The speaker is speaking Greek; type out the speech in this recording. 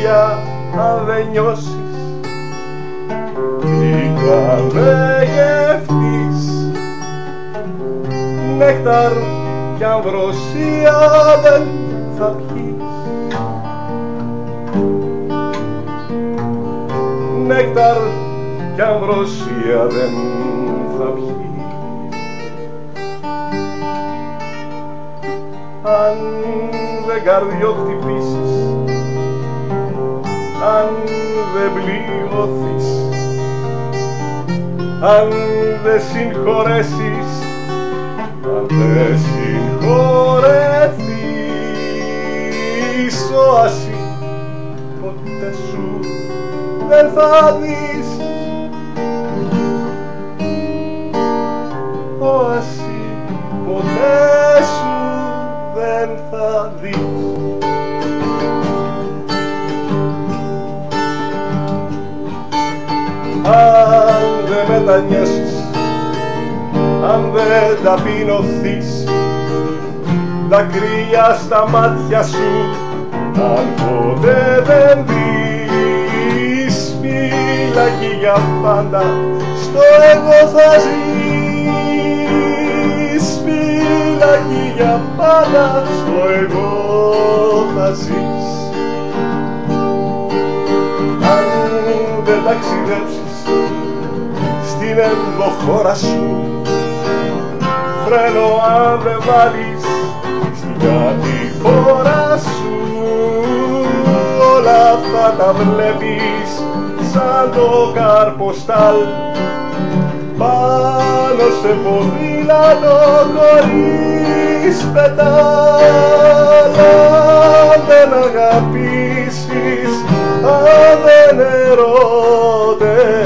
καρδιά αν δεν νιώσεις, κι αν δεν γευτείς νέκταρ κι αμβροσία δεν θα πιείς. Νέκταρ κι αμβροσία δεν θα πιείς. Αν δεν καρδιοχτυπήσεις, αν δεν πληγωθείς, αν δεν συγχωρέσεις, αν δεν συγχωρεθείς, όαση ποτέ σου δεν θα δεις, όαση ποτέ σου δεν θα δεις. Αν δεν μετανιώσεις, αν δεν ταπεινωθείς, δακρύα στα μάτια σου αν ποτέ δεν δεις, φύλακι για πάντα στο εγώ θα ζεις, φύλακι για πάντα στο εγώ θα ζεις. Αν δεν ταξιδέψεις στην ενδοχώρα σου, φρένο αν δεν βάλεις στην κατηφόρα σου, όλα αυτά τα βλέπεις σαν το καρποστάλ πάνω σε ποδήλατο χωρίς πετάλ. Αν δεν αγαπήσεις, αν δεν ερωτευτείς,